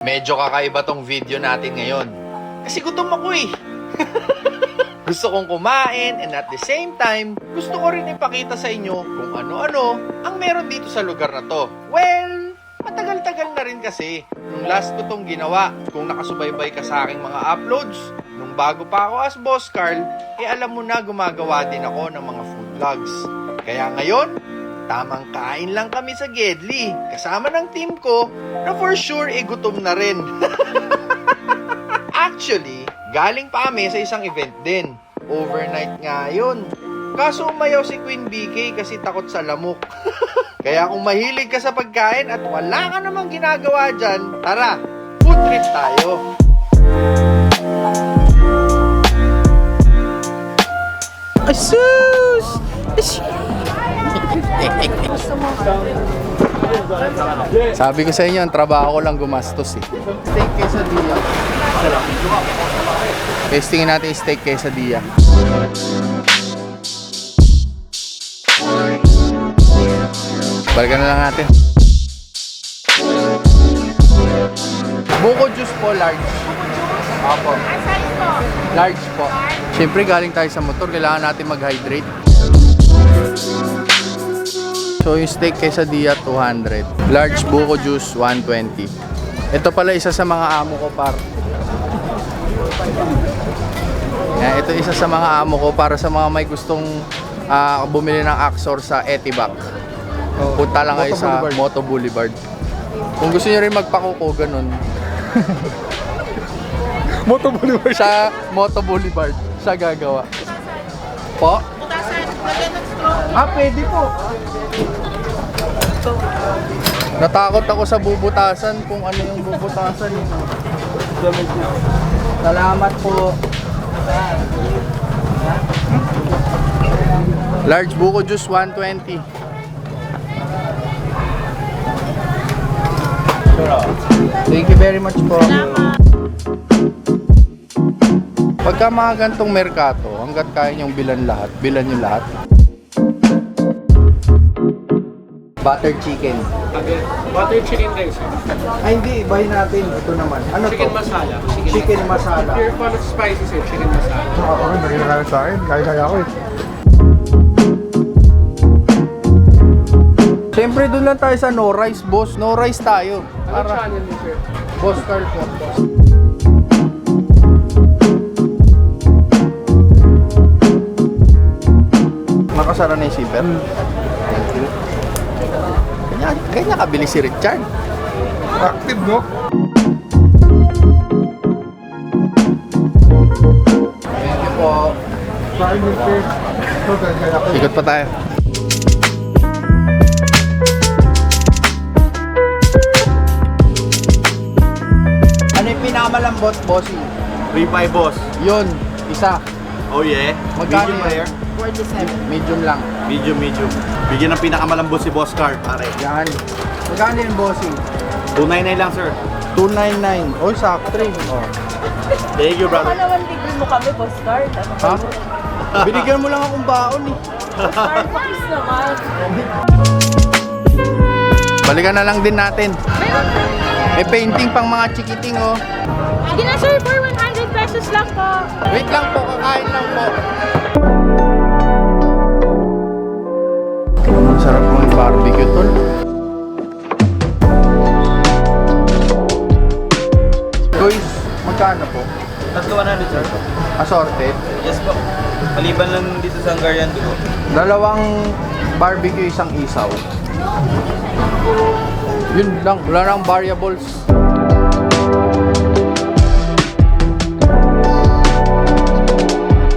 Medyo kakaiba tong video natin ngayon. Kasi gutom ako eh. Gusto kong kumain and at the same time, gusto ko rin ipakita sa inyo kung ano-ano ang meron dito sa lugar na to. Well, matagal-tagal na rin kasi. Nung last ko tong ginawa, kung nakasubaybay ka sa aking mga uploads, nung bago pa ako as Boss Carl, alam mo na gumagawa din ako ng mga food vlogs. Kaya ngayon, tamang kain lang kami sa Gedli, kasama ng team ko, na for sure gutom na rin. Actually, galing pa kami sa isang event din. Overnight nga yun. Kaso umayaw si Queen BK kasi takot sa lamok. Kaya kung mahilig ka sa pagkain at wala ka namang ginagawa dyan, tara, food trip tayo. Asus! Sabi ko sa inyo, ang trabaho ko lang gumastos eh. Steak quesadilla. Testingin natin yung steak quesadilla. Balikan na lang natin. Buko juice po, large. Apo. Large po. Siyempre galing tayo sa motor, kailangan natin mag-hydrate. So yung steak quesadilla 200, large buko juice 120. Ito pala isa sa mga amo ko par. Ito isa sa mga amo ko para sa mga may gustong bumili ng Axor sa Etibac. Punta lang kayo sa Moto Boulevard. Kung gusto niyo rin magpakuko ganun. Moto Boulevard. Sa Moto Boulevard siya gagawa. Po? Pwede po. Natakot ako sa bubutasan kung ano yung bubutasan. Salamat po. Large buko juice 120. Thank you very much po. Pagka mga gantong merkato, hanggat kaya niyong bilan yung lahat. Butter chicken. Okay. Butter chicken guys. Ay hindi, ibahin natin. Ito naman. Ano Chicken to? masala. Chicken masala. If you're fan of spices, chicken masala. Oo, nagkakaya sa akin. Kaya ako eh. Siyempre doon lang tayo sa no rice, boss. No rice tayo. Ano channel niyo, sir? Boss Carl po. Nakasara na yung zipper. Ganyan kabili si Richard. Active, no? Thank you po. Sa akin yung fish. So, kaya ako. Ikot pa tayo. Ano yung pinakamalambot, bossy? Ribeye boss. Yun, isa. Oh yeah. Magkano Medium yan? rare. 47. Medium lang. Medium. Bigyan ng pinakamalambot si Boss Car, pare. Yan. Magkano yung bossy? 299 lang, sir. 299. Oy, sakto rin. Oh. Thank you, brother. Naman libre mo kami, Boss Card. Ano Ha? Binigyan mo lang akong baon eh. Boss Card, pakis naman. Balikan na lang din natin. May painting pang mga chikiting oh. Hindi na sir, for 100 pesos lang po. Wait lang po, kakain lang po. Ang sarap ng barbecue tol. Guys, magkano po? Tatlo 100 sir. Assorted. Yes po. Maliban lang dito sa Hungarian Dugo. Dalawang barbecue, isang isaw. Yun lang, wala nang variables.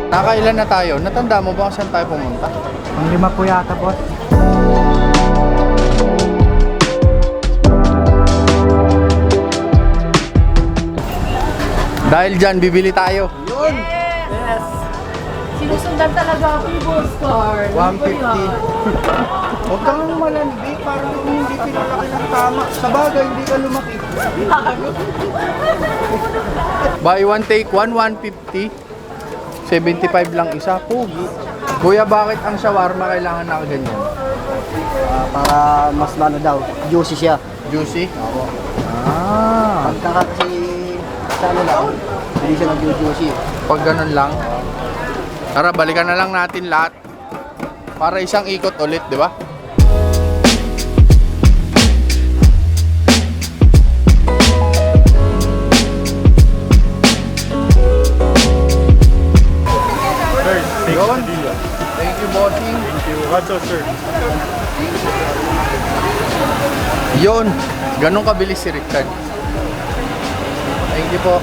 Nakailan na tayo? Natanda mo ba kung saan tayo pumunta? Ang 5 po yata, boss. Dahil dyan, bibili tayo. Yun! Yes! Sinusundan talaga ako ni Boss Card. 150. Huwag kang malandi, parang hindi pinalaki ng tama. Sa bagay, hindi ka lumaki. Buy one, take one, 150. 75 lang isa. Pugi. Kuya, bakit ang shawarma kailangan nakaganyan? Para mas lalo daw, juicy siya. Juicy? Oo. Ah. Pagka kasi sa ano lang, hindi siya nag-juicy. Pag ganun lang. Tara, balikan na lang natin lahat. Para isang ikot ulit, di ba? Yun. Thank you, bossing. Thank you. What's up, sir? Yun. Ganun kabilis si Richard. Thank you po.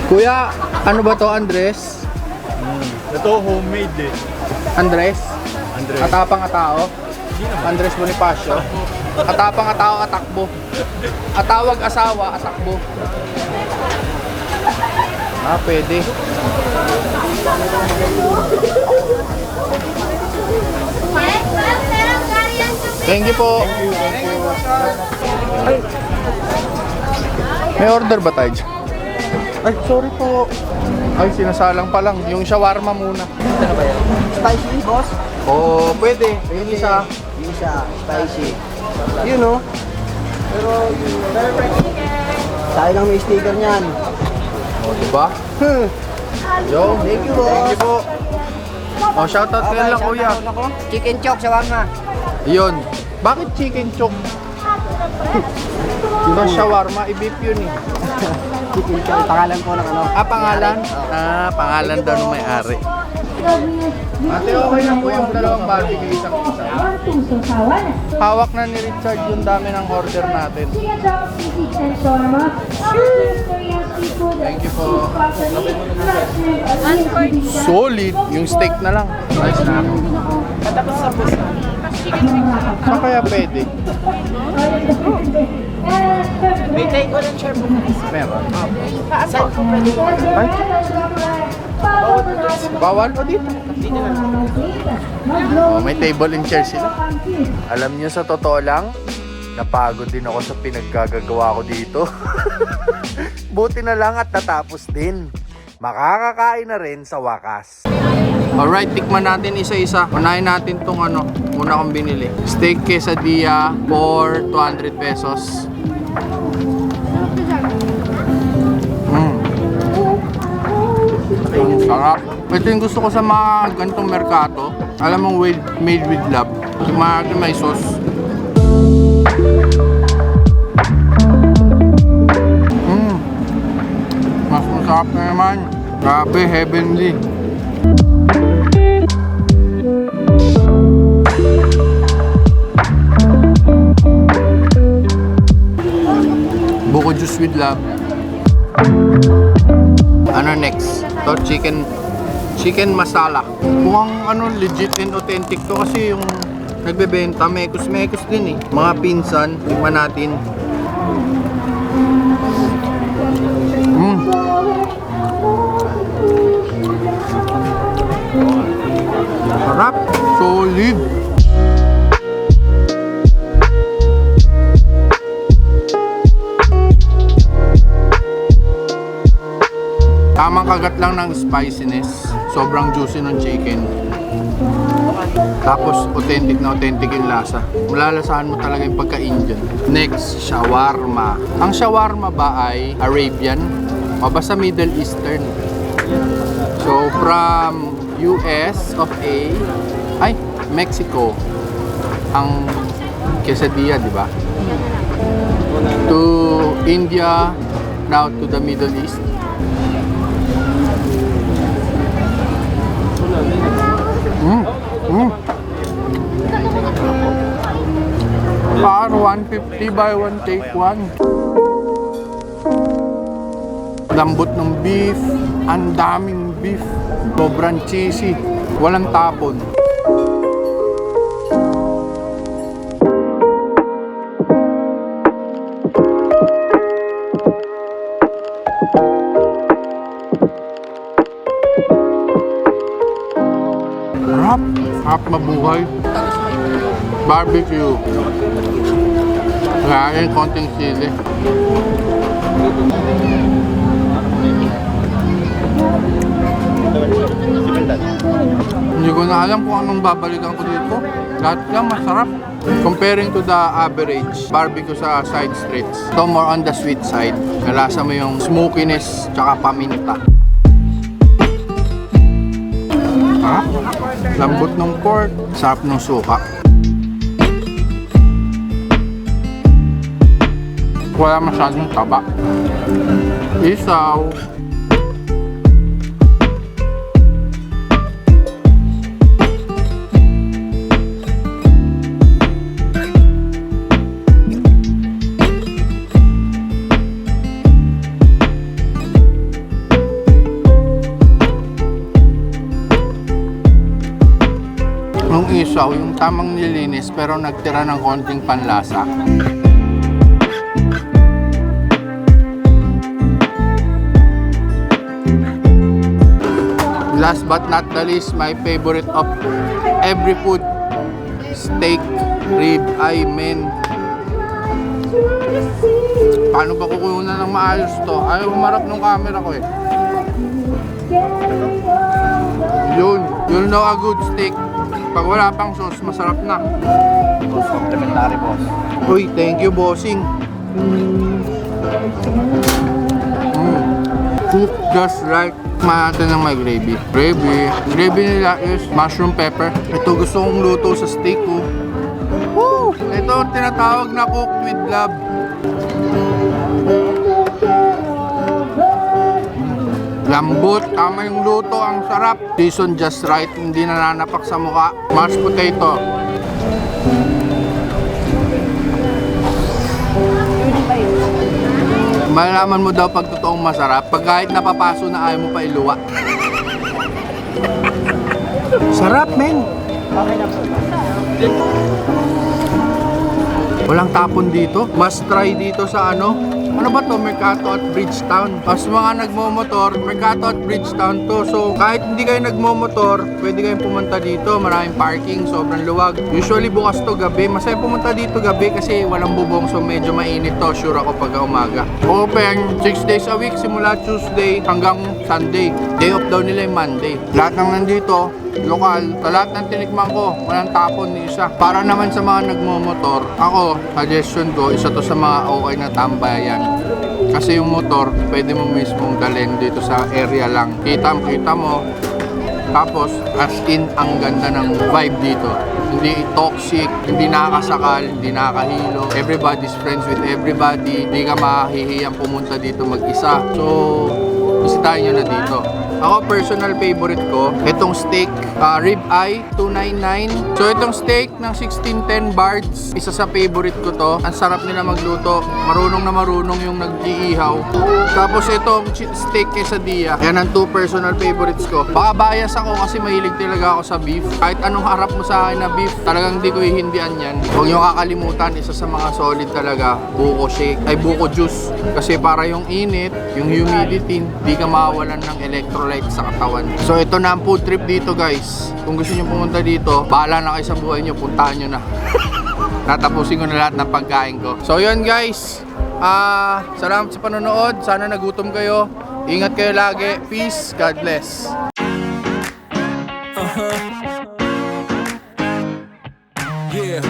Kuya, ano ba to, Andres? Ito, homemade eh. Andres? Katapang atao? Andres Bonifacio? Katapang atao, atakbo. Atawag asawa, atakbo. Ah, pwede. Thank you po. Ay. May order ba tayo dyan? Ay, sorry po. Ay, sinasalang pa lang. Yung shawarma muna. Ano ba yan? Spicy, boss? Oo, pwede. Yung isa. Yung isa, spicy. Yun oh. Pero sayang lang may sticker niyan. O, diba? Yo, Thank you, boss. thank you po. O, shoutout kayo lang, kuya. Chicken chop, shawarma. Yun. Bakit chicken chop? Diba shawarma? I-beef yun eh. Chicken chop, pangalan ko ng ano. Ah, pangalan? Ah, pangalan daw ng may-ari. Ate, okay lang po yung dalawang barbecue isang isa. Hawak na ni Richard yung dami ng order natin. Thank you po. Solid. Yung steak na lang. Nice na. Saan kaya pwede? May take ko ng chair bukas. Meron. Saan ko pwede? Ay, bawal o dito? Oh, may table and chair sila. Alam niyo, sa totoo lang, napagod din ako sa pinaggagawa ko dito. Buti na lang at natapos din. Makakakain na rin sa wakas. Alright, tikman natin isa-isa. Unahin natin tong ano, muna kong binili. Steak quesadilla for 200 pesos. Ang sarap. Ito yung gusto ko sa mga ganitong merkato. Alam mong made with love. May sauce. Mas masarap na naman. Grabe, heavenly. Buko juice with love. Ano next? To chicken masala. Mukhang ano, legit and authentic to kasi yung nagbebenta, mekos din eh. Mga pinsan, tingnan natin. Sarap, solid. Tamang kagat lang ng spiciness. Sobrang juicy ng chicken. Tapos authentic na authentic yung lasa. Malalasahan mo talaga yung pagka-Indian. Next, shawarma. Ang shawarma ba ay Arabian? O basta Middle Eastern? So from US of A, ay Mexico. Ang quesadilla, di ba? To India, now to the Middle East. Par 150 by 1 take 1. Lambot ng beef, ang daming beef, sobrang cheesy, walang tapon. Harap mabuhay. Barbecue. Kaya yung konting sili. Hindi ko na alam kung anong babalikan ko dito. Lahat yan masarap. Comparing to the average barbecue sa side streets, ito more on the sweet side. Nalasa mo yung smokiness tsaka paminta. Ha? Lambot ng pork, sarap ng suka. Wala masyadong taba. Isaw. Yung isaw, yung tamang nilinis pero nagtira ng konting panlasa. Last but not the least, my favorite of every food, steak, rib, men. Paano ba kukunan ng maayos to? Ayaw humarap ng camera ko eh. Yun, you'll know a good steak. Pag wala pang sauce, masarap na. Boss, complimentary, boss. Uy, thank you, bossing. Cook just right. Natin ng may gravy. Gravy nila is mushroom pepper. Ito gusto kong luto sa steak ko. Woo! Ito tinatawag na cook with love. Lambot, tama yung luto, ang sarap. Season just right, hindi nananapak sa mukha. Mashed potato. Malalaman mo daw pag totoong masarap, pag kahit napapaso na ayaw mo pa iluwa. Sarap, men! Walang tapon dito. Must try dito sa ano ba to? Mercato at Bridgetown. Pas mga nagmomotor, Mercato at Bridgetown to. So kahit hindi kayo nagmomotor, pwede kayong pumunta dito. Maraming parking, sobrang luwag. Usually bukas to gabi. Masaya pumunta dito gabi kasi walang bubong. So medyo mainit to. Sure ako pag umaga. Open 6 days a week simula Tuesday hanggang Sunday. Day off daw nila yung Monday. Lahat ng nandito, lokal. Sa lahat ng tinikman ko, walang tapon ni isa. Para naman sa mga nagmomotor, ako, suggestion ko, isa to sa mga okay na tambayan. Kasi yung motor, pwede mo mismong dalhin dito sa area lang. Kita mo. Tapos, as in, ang ganda ng vibe dito. Hindi toxic, hindi nakakasakal, hindi nakakahilo. Everybody's friends with everybody. Hindi ka mahihiyang pumunta dito mag-isa. So, bisitahin nyo na dito. Ako, personal favorite ko, itong steak, rib eye, $299. So, itong steak ng 1610 Bards, isa sa favorite ko to. Ang sarap nila magluto. Marunong na marunong yung nag-iihaw. Tapos, itong steak quesadilla. Yan ang 2 personal favorites ko. Baka bias ako kasi mahilig talaga ako sa beef. Kahit anong harap mo sa akin na beef, talagang di ko ihindian yan. Huwag nyo kakalimutan, isa sa mga solid talaga, buko shake, ay buko juice. Kasi para yung init, yung humidity, di ka mawalan ng electrolyte sa katawan. So ito na ang food trip dito, guys. Kung gusto nyo pumunta dito, bahala na kayo sa buhay nyo, puntahan nyo na. Tatapusin ko na lahat ng pagkain ko. So yun, guys, salamat sa panonood. Sana nagutom kayo. Ingat kayo lagi. Peace. God bless. Yeah.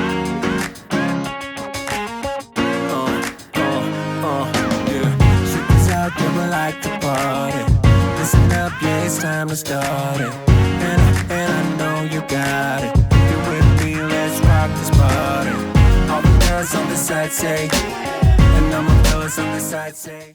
Yeah. Shit out there, we like to party. Listen up, yeah, it's time to start it. And I know you got it. You with me, let's rock this party. All the girls on the side say, and all my fellas on the side say.